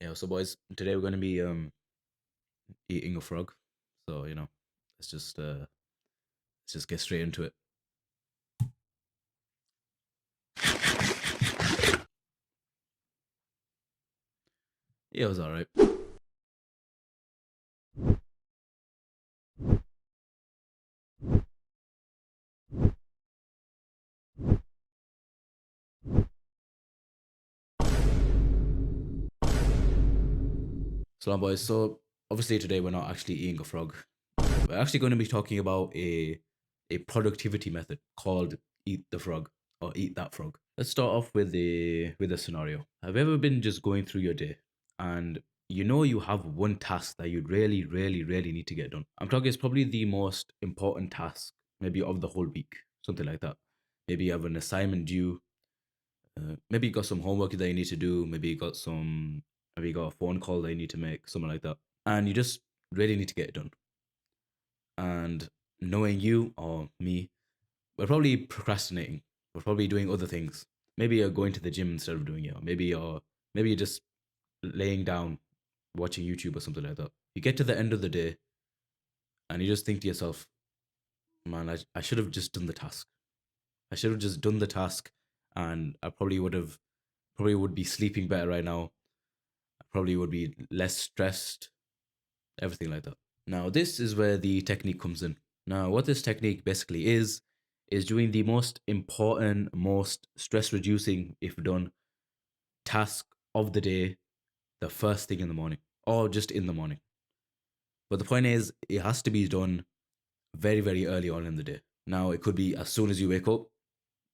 Yeah, so boys, today we're gonna be eating a frog. So, let's just uh let's just get straight into it. Yeah, it was alright. So boys, so obviously today we're not actually eating a frog. We're actually going to be talking about a productivity method called eat the frog or eat that frog. Let's start off with a scenario. Have you ever been just going through your day and you have one task that you really, really, really need to get done? I'm talking it's probably the most important task, maybe of the whole week, something like that. Maybe you have an assignment due. Maybe you got some homework that you need to do. Maybe you got a phone call that you need to make, something like that. And you just really need to get it done. And knowing you or me, we're probably procrastinating. We're probably doing other things. Maybe you're going to the gym instead of doing it. Or maybe you're just laying down watching YouTube or something like that. You get to the end of the day and you just think to yourself, man, I should have just done the task. I should have just done the task and I probably would be sleeping better right now. I probably would be less stressed, everything like that. Now, this is where the technique comes in. Now, what this technique basically is doing the most important, most stress reducing, if done, task of the day the first thing in the morning or just in the morning. But the point is, it has to be done very, very early on in the day. Now, it could be as soon as you wake up,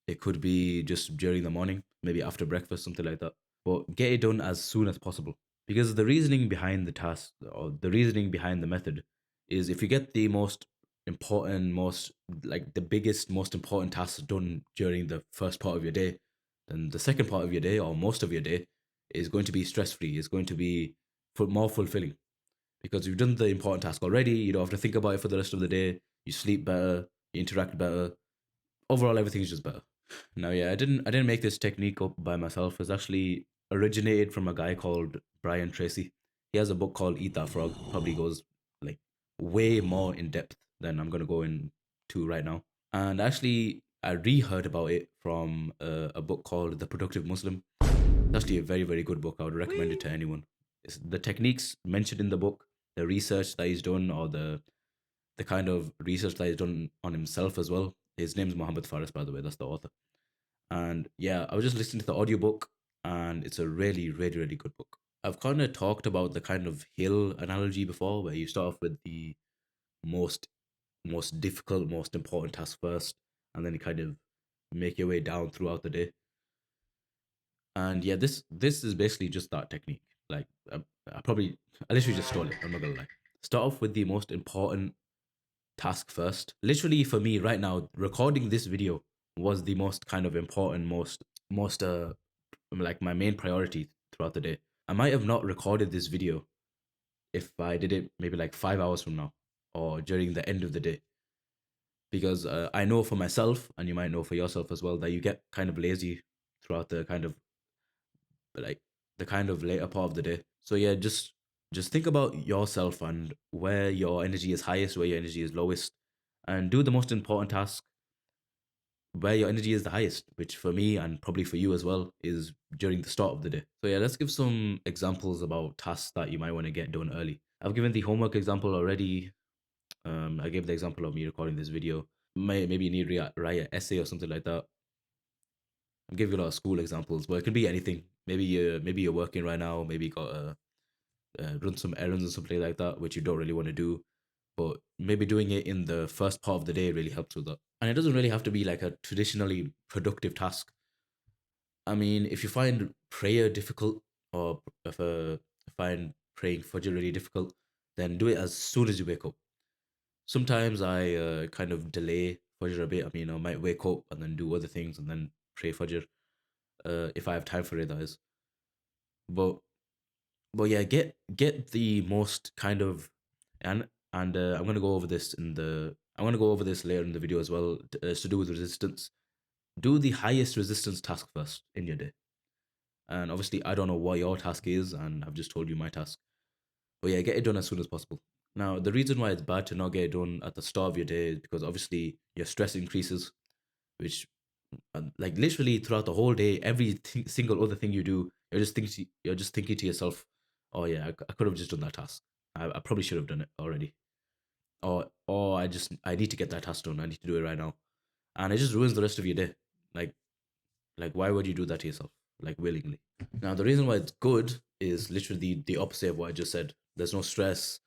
it could be just during the morning, maybe after breakfast, something like that. But get it done as soon as possible. Because the reasoning behind the task or the reasoning behind the method is if you get the most important, most like the biggest, most important tasks done during the first part of your day, then the second part of your day or most of your day is going to be stress free, is going to be more fulfilling because you've done the important task already. You don't have to think about it for the rest of the day. You sleep better, you interact better. Overall, everything is just better. No, yeah, I didn't make this technique up by myself. It's actually originated from a guy called Brian Tracy. He has a book called Eat That Frog. Probably goes like way more in depth than I'm gonna go into right now. And actually, I re-heard about it from a book called The Productive Muslim. It's actually a very, very good book. I would recommend it to anyone. It's the techniques mentioned in the book, the research that he's done, or the kind of research that he's done on himself as well. His name's Mohammed Faris, by the way. That's the author. And yeah, I was just listening to the audiobook and it's a really, really, really good book. I've kind of talked about the kind of hill analogy before, where you start off with the most most difficult, most important task first, and then you kind of make your way down throughout the day. And yeah, this is basically just that technique. Like I literally just stole it. I'm not gonna lie. Start off with the most important task first. Literally for me right now, recording this video was the most kind of important, most like my main priority throughout the day. I might have not recorded this video if I did it maybe like 5 hours from now or during the end of the day. Because I know for myself, and you might know for yourself as well, that you get kind of lazy throughout like the kind of later part of the day. So yeah, just think about yourself and where your energy is highest, where your energy is lowest, and do the most important task where your energy is the highest, which for me and probably for you as well is during the start of the day. So yeah, let's give some examples about tasks that you might want to get done early. I've given the homework example already. I gave the example of me recording this video. Maybe you need to write an essay or something like that. I'm giving a lot of school examples, but it could be anything. Maybe you're working right now. Maybe you got to run some errands or something like that, which you don't really want to do. But maybe doing it in the first part of the day really helps with that. And it doesn't really have to be like a traditionally productive task. I mean, if you find prayer difficult or find praying Fajr really difficult, then do it as soon as you wake up. Sometimes I kind of delay Fajr a bit. I mean, I might wake up and then do other things and then pray Fajr if I have time for it, that is. But but yeah, get the most kind of and I'm gonna go over this later in the video as well. To do with resistance. Do the highest resistance task first in your day. And obviously, I don't know what your task is, and I've just told you my task. But yeah, get it done as soon as possible. Now, the reason why it's bad to not get it done at the start of your day is because obviously your stress increases, which, like literally throughout the whole day, every single other thing you do, you're just thinking to yourself, "Oh yeah, I could have just done that task. I probably should have done it already." Or I need to get that task done. I need to do it right now, and it just ruins the rest of your day. Like why would you do that to yourself? Like willingly. Now the reason why it's good is literally the opposite of what I just said. There's no stress.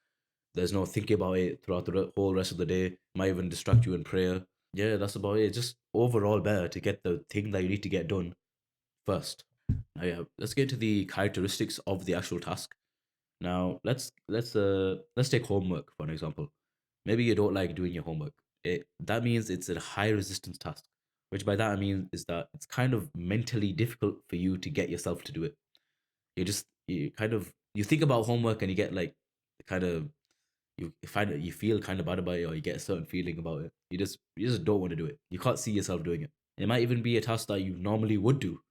There's no thinking about it throughout the whole rest of the day. Might even distract you in prayer. Yeah, that's about it. Just overall better to get the thing that you need to get done first. Now, yeah, let's get to the characteristics of the actual task. Now, let's take homework for an example. Maybe you don't like doing your homework. That means it's a high resistance task, which by that I mean is that it's kind of mentally difficult for you to get yourself to do it. You think about homework and you get like kind of you find it, you feel kind of bad about it, or you get a certain feeling about it. You just don't want to do it. You can't see yourself doing it. It might even be a task that you normally would do,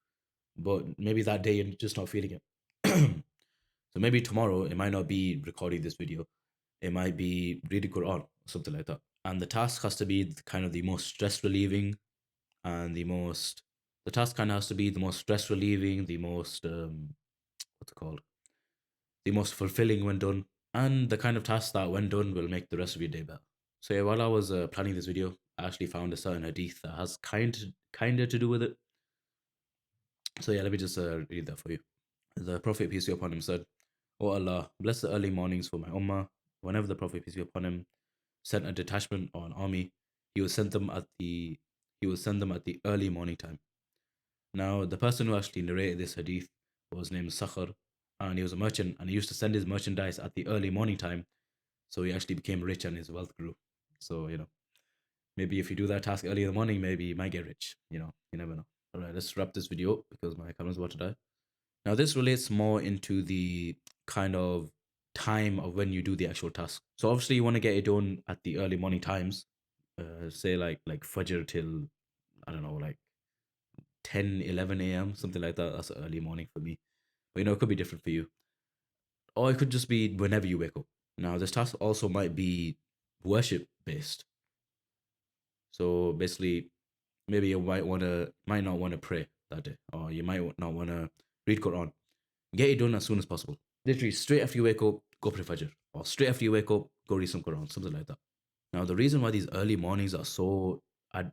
but maybe that day you're just not feeling it. So maybe tomorrow it might not be recording this video. It might be reading Quran or something like that. And the task has to be kind of the most stress relieving and the task kind of has to be the most stress relieving, the most what's it called? The most fulfilling when done, and the kind of task that when done will make the rest of your day better. So yeah, while I was planning this video, I actually found a certain hadith that has kind of to do with it. So yeah, let me just read that for you. The Prophet, peace be upon him, said, "O Allah, bless the early mornings for my ummah. Whenever the Prophet, peace be upon him, sent a detachment or an army, he will send them at the early morning time." Now, the person who actually narrated this hadith was named Sakhar, and he was a merchant, and he used to send his merchandise at the early morning time. So he actually became rich and his wealth grew. So, maybe if you do that task early in the morning, maybe you might get rich. You never know. All right, let's wrap this video up because my camera's about to die. Now, this relates more into the kind of time of when you do the actual task. So obviously you want to get it done at the early morning times, say like Fajr till, I don't know, like 10, 11 a.m., something like that. That's early morning for me. But it could be different for you. Or it could just be whenever you wake up. Now, this task also might be worship based. So basically, maybe you might not want to pray that day, or you might not want to read Quran. Get it done as soon as possible. Literally, straight after you wake up, go pray Fajr. Or straight after you wake up, go read some Quran, something like that. Now, the reason why these early mornings are so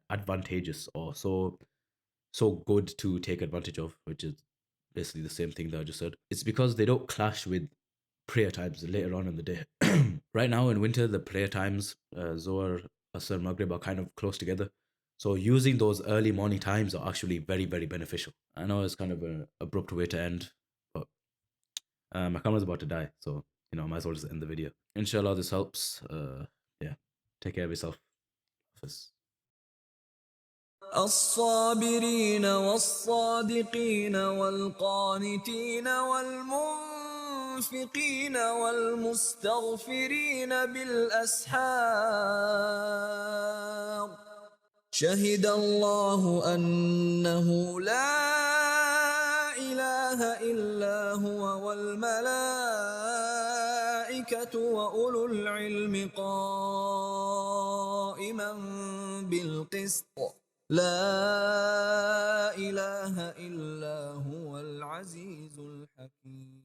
advantageous or so good to take advantage of, which is basically the same thing that I just said, it's because they don't clash with prayer times later on in the day. Right now in winter, the prayer times, Zohar, Asr, Maghrib, are kind of close together. So using those early morning times are actually very, very beneficial. I know it's kind of an abrupt way to end, but my camera's about to die, so I might as well just end the video. Inshallah, this helps. Yeah, take care of yourself. Hafiz. الصابرين والصادقين والقانتين والمنفقين والمستغفرين بالأسحار شهد الله أنه لا إله إلا هو والملائكة وأولو العلم قائما بالقسط لا إله إلا هو العزيز الحكيم